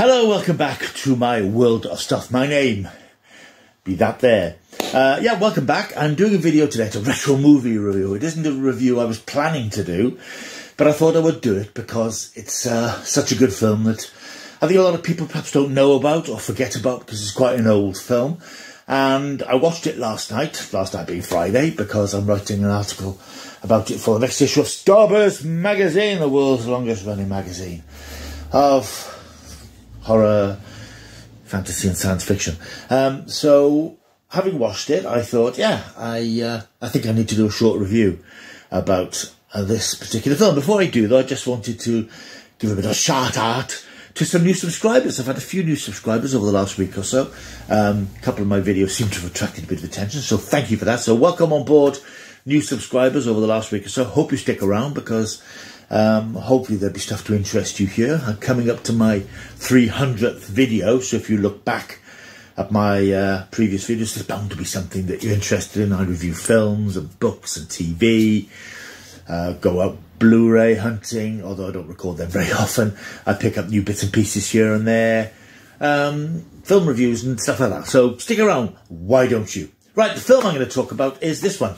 Hello, welcome back to my world of stuff. My name, be that there. Yeah, welcome back. I'm doing a video today. It's a retro movie review. It isn't a review I was planning to do, but I thought I would do it because it's such a good film that I think a lot of people perhaps don't know about or forget about because it's quite an old film. And I watched it last night being Friday, because I'm writing an article about it for the next issue of Starburst magazine, the world's longest running magazine of horror, fantasy and science fiction. So having watched it, I thought, yeah, I think I need to do a short review about this particular film. Before I do though, I just wanted to give a bit of a shout out to some new subscribers. I've had a few new subscribers over the last week or so. A couple of my videos seem to have attracted a bit of attention, so thank you for that. So welcome on board, new subscribers over the last week or so. Hope you stick around because hopefully there'll be stuff to interest you here. I'm coming up to my 300th video, so if you look back at my previous videos, there's bound to be something that you're interested in. I review films and books and TV, go out Blu-ray hunting, although I don't record them very often. I pick up new bits and pieces here and there, film reviews and stuff like that. So stick around, why don't you? Right, the film I'm going to talk about is this one.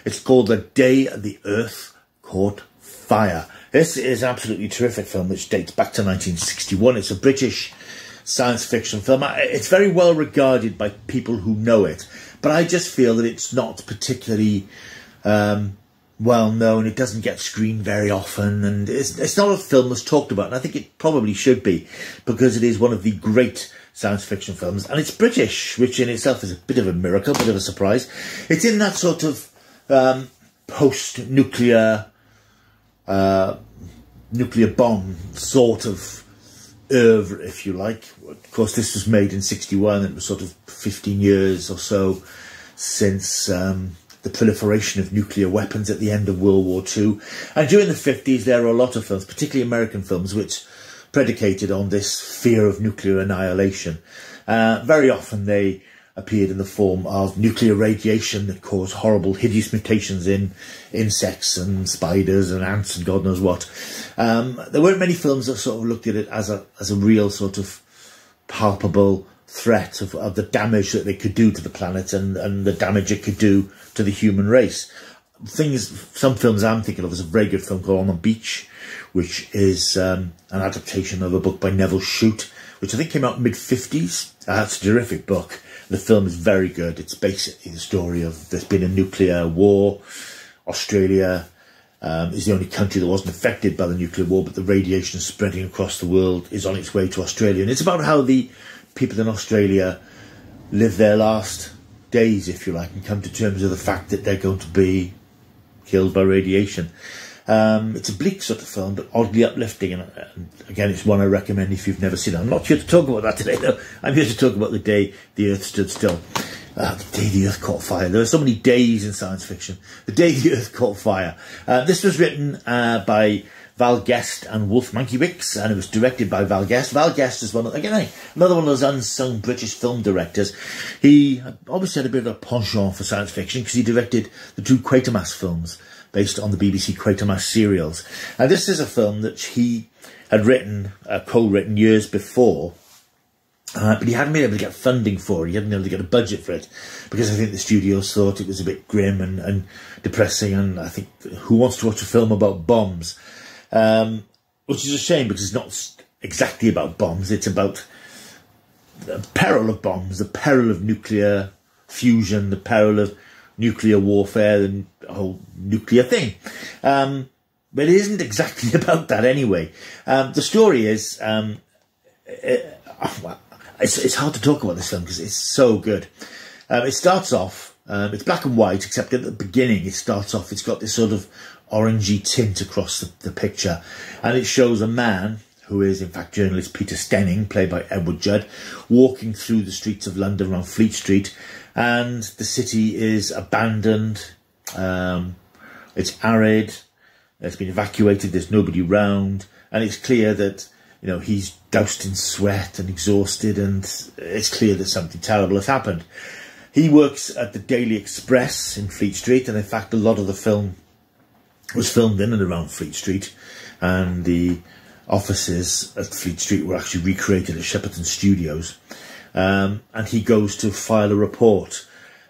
It's called The Day the Earth Caught Fire. This is an absolutely terrific film which dates back to 1961. It's a British science fiction film. It's very well regarded by people who know it, but I just feel that it's not particularly well known. It doesn't get screened very often, and it's not a film that's talked about, and I think it probably should be, because it is one of the great science fiction films, and it's British, which in itself is a bit of a miracle, a bit of a surprise. It's in that sort of post-nuclear nuclear bomb sort of oeuvre, if you like. Of course, this was made in 61, and it was sort of 15 years or so since the proliferation of nuclear weapons at the end of World War II. And during the 50s, there were a lot of films, particularly American films, which predicated on this fear of nuclear annihilation. Very often they appeared in the form of nuclear radiation that caused horrible, hideous mutations in insects and spiders and ants and God knows what. There weren't many films that sort of looked at it as a real sort of palpable threat of the damage that they could do to the planet and the damage it could do to the human race. Some films I'm thinking of is a very good film called On the Beach, which is an adaptation of a book by Neville Shute, which I think came out mid-50s. It's a terrific book. The film is very good. It's basically the story of there's been a nuclear war. Australia is the only country that wasn't affected by the nuclear war, but the radiation spreading across the world is on its way to Australia. And it's about how the people in Australia live their last days, if you like, and come to terms with the fact that they're going to be killed by radiation. It's a bleak sort of film, but oddly uplifting, and again, it's one I recommend if you've never seen it. I'm not here to talk about that today, though. I'm here to talk about The Day the Earth Stood Still. The Day the Earth Caught Fire. There are so many days in science fiction. The Day the Earth Caught Fire. This was written by Val Guest and Wolf Mankiewicz, and it was directed by Val Guest. Val Guest is another one of those unsung British film directors. He obviously had a bit of a penchant for science fiction because he directed the two Quatermass films based on the BBC Quatermass serials. And this is a film that he had written, co-written years before, but he hadn't been able to get funding for it. He hadn't been able to get a budget for it, because I think the studios thought it was a bit grim and depressing, and I think, who wants to watch a film about bombs? Which is a shame, because it's not exactly about bombs. It's about the peril of bombs, the peril of nuclear fusion, the peril of nuclear warfare, and the whole nuclear thing. But it isn't exactly about that anyway. The story is, it's hard to talk about this film because it's so good. It starts off, it's black and white, except at the beginning it starts off, it's got this sort of orangey tint across the picture, and it shows a man who is in fact journalist Peter Stenning, played by Edward Judd, walking through the streets of London around Fleet Street, and the city is abandoned, it's arid, it's been evacuated, there's nobody round, and it's clear that, you know, he's doused in sweat and exhausted, and it's clear that something terrible has happened. He works at the Daily Express in Fleet Street, and in fact a lot of the film was filmed in and around Fleet Street, and the offices at Fleet Street were actually recreated at Shepperton Studios. And he goes to file a report.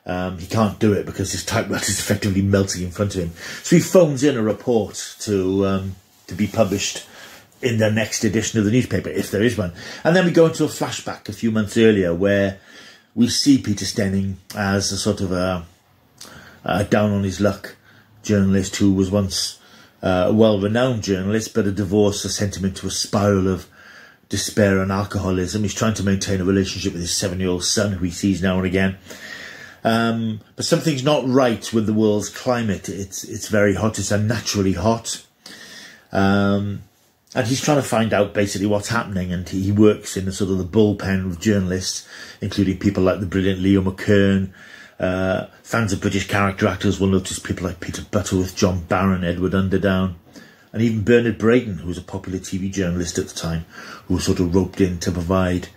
He can't do it because his typewriter is effectively melting in front of him. So he phones in a report to be published in the next edition of the newspaper, if there is one. And then we go into a flashback a few months earlier where we see Peter Stenning as a sort of a down on his luck journalist who was once a well-renowned journalist, but a divorce has sent him into a spiral of despair and alcoholism. He's trying to maintain a relationship with his 7-year-old son, who he sees now and again. But something's not right with the world's climate. It's very hot. It's unnaturally hot. And he's trying to find out basically what's happening, and he works in the sort of the bullpen of journalists, including people like the brilliant Leo McKern. Fans of British character actors will notice people like Peter Butterworth, John Barron, Edward Underdown, and even Bernard Braden, who was a popular TV journalist at the time, who was sort of roped in to provide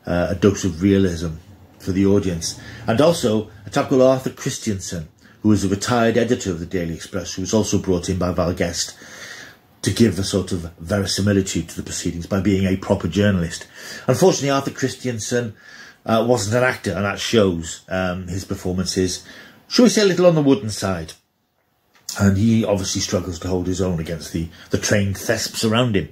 a dose of realism for the audience. And also a chap called Arthur Christiansen, who was a retired editor of the Daily Express, who was also brought in by Val Guest to give a sort of verisimilitude to the proceedings by being a proper journalist. Unfortunately, Arthur Christiansen wasn't an actor, and that shows. His performances, shall we say, a little on the wooden side. And he obviously struggles to hold his own against the trained thesps around him.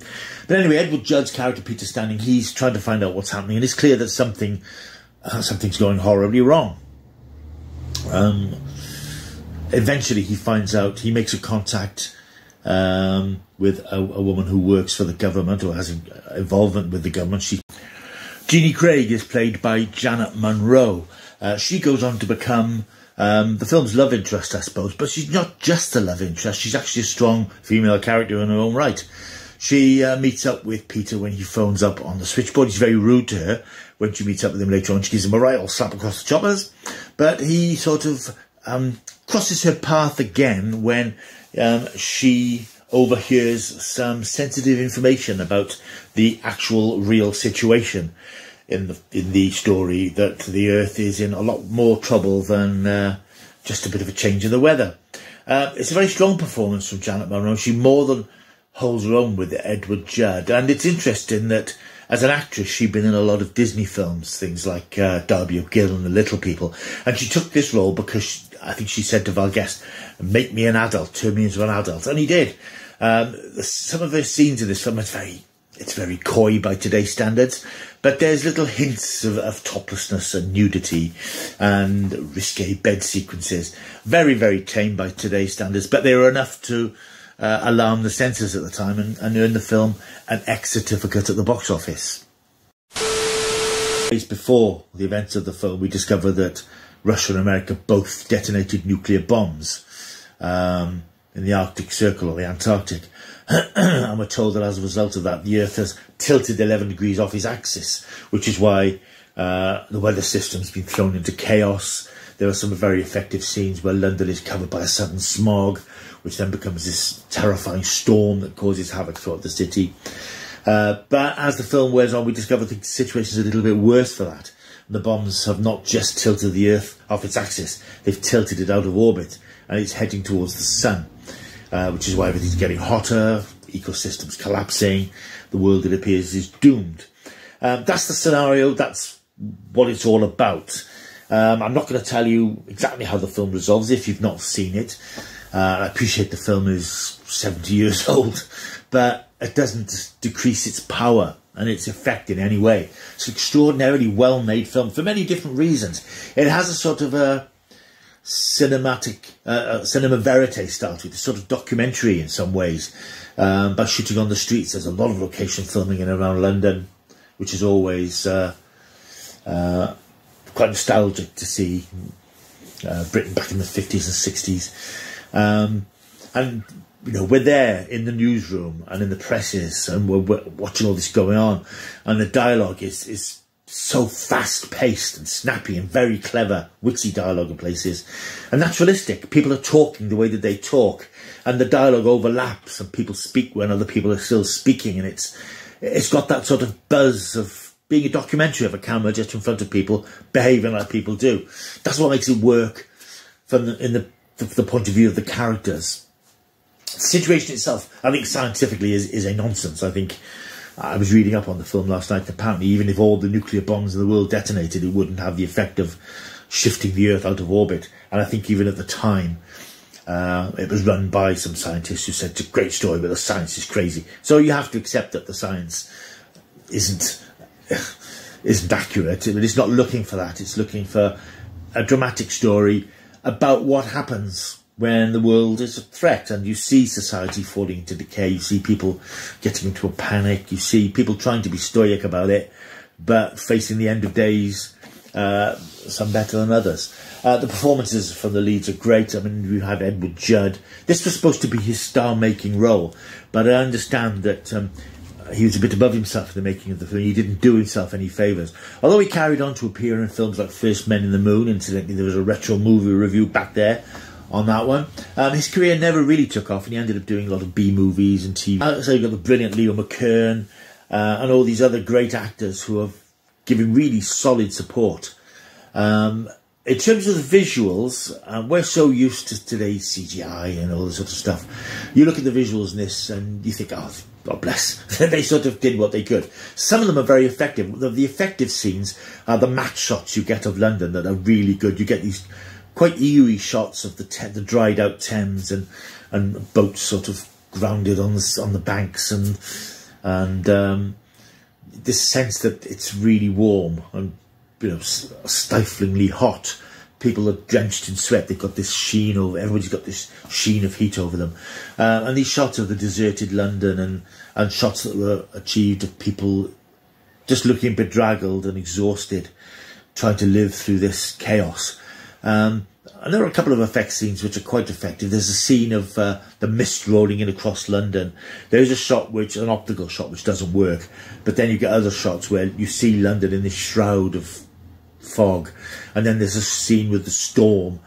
But anyway, Edward Judd's character, Peter Stenning, he's trying to find out what's happening, and it's clear that something's going horribly wrong. Eventually, he finds out, he makes a contact with a woman who works for the government, or has involvement with the government. Jeannie Craig is played by Janet Munro. She goes on to become the film's love interest, I suppose, but she's not just a love interest. She's actually a strong female character in her own right. She meets up with Peter when he phones up on the switchboard. He's very rude to her when she meets up with him later on. She gives him a right old slap across the choppers, but he sort of crosses her path again when she overhears some sensitive information about the actual real situation in the story, that the Earth is in a lot more trouble than just a bit of a change in the weather. It's a very strong performance from Janet Munro. She more than holds her own with Edward Judd, and it's interesting that as an actress she'd been in a lot of Disney films, things like Darby O'Gill and The Little People, and she took this role because I think she said to Val Guest, "Make me an adult, turn me into an adult," and he did. Some of the scenes in this film, it's very coy by today's standards, but there's little hints of toplessness and nudity and risque bed sequences. Very, very tame by today's standards, but they were enough to alarm the censors at the time and earn the film an X certificate at the box office. Days before the events of the film, we discover that Russia and America both detonated nuclear bombs in the Arctic Circle or the Antarctic. And we're told that as a result of that, the Earth has tilted 11 degrees off its axis, which is why the weather system's been thrown into chaos. There are some very effective scenes where London is covered by a sudden smog, which then becomes this terrifying storm that causes havoc throughout the city. But as the film wears on, we discover the situation's a little bit worse for that. The bombs have not just tilted the Earth off its axis, they've tilted it out of orbit, and it's heading towards the sun, which is why everything's getting hotter, ecosystems collapsing, the world, it appears, is doomed. That's the scenario, that's what it's all about. I'm not going to tell you exactly how the film resolves if you've not seen it. I appreciate the film is 70 years old, but it doesn't decrease its power and its effect in any way. It's an extraordinarily well-made film for many different reasons. It has a sort of a cinematic, cinema verite style to it, a sort of documentary in some ways, by shooting on the streets. There's a lot of location filming in and around London, which is always quite nostalgic to see Britain back in the 50s and 60s. And you know, we're there in the newsroom and in the presses, and we're watching all this going on, and the dialogue is so fast-paced and snappy and very clever, witty dialogue in places, and naturalistic. People are talking the way that they talk, and the dialogue overlaps, and people speak when other people are still speaking, and it's got that sort of buzz of being a documentary of a camera just in front of people, behaving like people do. That's what makes it work from the point of view of the characters. situation itself, I think scientifically is a nonsense. I think I was reading up on the film last night. Apparently, even if all the nuclear bombs in the world detonated, it wouldn't have the effect of shifting the Earth out of orbit. And I think even at the time, it was run by some scientists who said it's a great story, but the science is crazy. So you have to accept that the science isn't accurate. But it's not looking for that. It's looking for a dramatic story about what happens when the world is a threat, and you see society falling into decay. You see people getting into a panic. You see people trying to be stoic about it, but facing the end of days, some better than others. The performances from the leads are great. I mean, we had Edward Judd. This was supposed to be his star-making role, but I understand that he was a bit above himself in the making of the film. He didn't do himself any favours. Although he carried on to appear in films like First Men in the Moon. Incidentally, there was a retro movie review back there on that one. His career never really took off, and he ended up doing a lot of B-movies and TV. So you've got the brilliant Leo McKern and all these other great actors who have given really solid support. In terms of the visuals, we're so used to today's CGI and all this sort of stuff. You look at the visuals in this and you think, oh, God bless. They sort of did what they could. Some of them are very effective. The effective scenes are the matte shots you get of London that are really good. You get these quite eerie shots of the dried out Thames and boats sort of grounded on the banks, and this sense that it's really warm and, you know, stiflingly hot. People are drenched in sweat. They've got this sheen over. Everybody's got this sheen of heat over them, and these shots of the deserted London and shots that were achieved of people just looking bedraggled and exhausted, trying to live through this chaos. And there are a couple of effect scenes which are quite effective. There's a scene of the mist rolling in across London. There's a shot an optical shot, which doesn't work. But then you get other shots where you see London in this shroud of fog. And then there's a scene with the storm,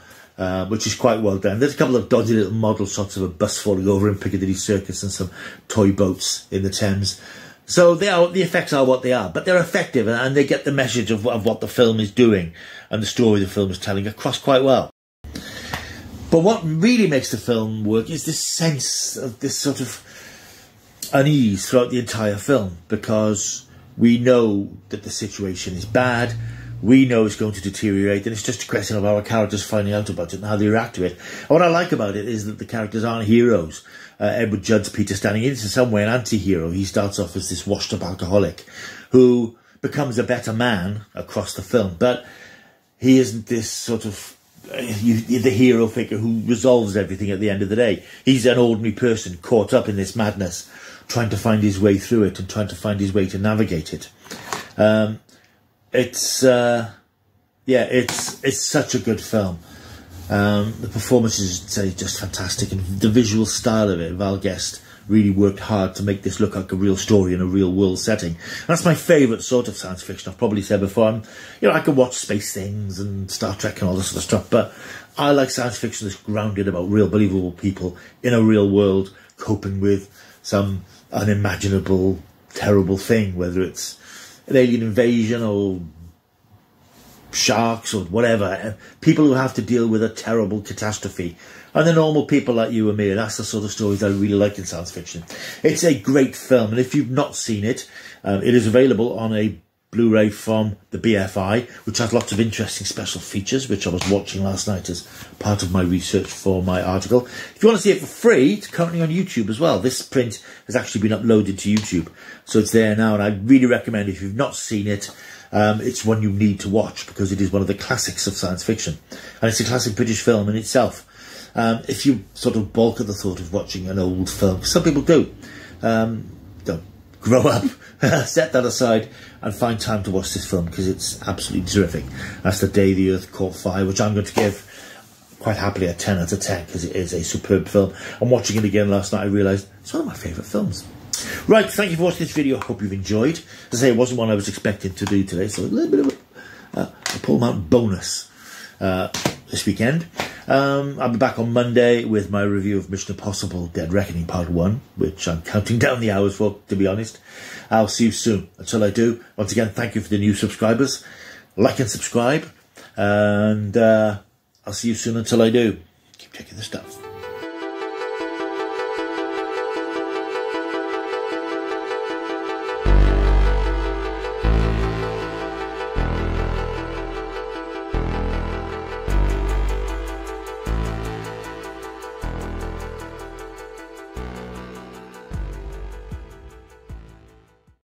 which is quite well done. There's a couple of dodgy little model shots of a bus falling over in Piccadilly Circus and some toy boats in the Thames. So the effects are what they are, but they're effective, and they get the message of what the film is doing and the story the film is telling across quite well. But what really makes the film work is this sense of this sort of unease throughout the entire film, because we know that the situation is bad, we know it's going to deteriorate, and it's just a question of our characters finding out about it and how they react to it. And what I like about it is that the characters aren't heroes. Edward Judd's Peter Stanley is in some way an anti-hero. He starts off as this washed-up alcoholic who becomes a better man across the film, but he isn't this sort of the hero figure who resolves everything at the end of the day. He's an ordinary person caught up in this madness, trying to find his way through it and trying to find his way to navigate it. It's such a good film. The performances are just fantastic, and the visual style of it, Val Guest really worked hard to make this look like a real story in a real world setting. And that's my favourite sort of science fiction. I've probably said before, I can watch space things and Star Trek and all this sort of stuff, but I like science fiction that's grounded about real believable people in a real world coping with some unimaginable terrible thing, whether it's an alien invasion or sharks or whatever. People who have to deal with a terrible catastrophe, and the normal people like you and me. And that's the sort of stories I really like in science fiction. It's a great film, and if you've not seen it, it is available on a Blu-ray from the BFI, which has lots of interesting special features, which I was watching last night as part of my research for my article. If you want to see it for free, it's currently on YouTube as well. This print has actually been uploaded to YouTube, so it's there now, and I really recommend, if you've not seen it, it's one you need to watch, because it is one of the classics of science fiction, and it's a classic British film in itself. If you sort of balk at the thought of watching an old film, some people do, don't grow up, set that aside and find time to watch this film, because it's absolutely terrific. That's The Day the Earth Caught Fire, which I'm going to give quite happily a 10 out of 10, because it is a superb film. And watching it again last night, I realised it's one of my favourite films. Right, thank you for watching this video. I hope you've enjoyed. As I say, it wasn't one I was expecting to do today, so a little bit of a Paul Mountain bonus this weekend. I'll be back on Monday with my review of Mission Impossible Dead Reckoning Part 1, which I'm counting down the hours for, to be honest. I'll see you soon. Until I do, once again, thank you for the new subscribers. Like and subscribe, and I'll see you soon until I do. Keep checking the stuff.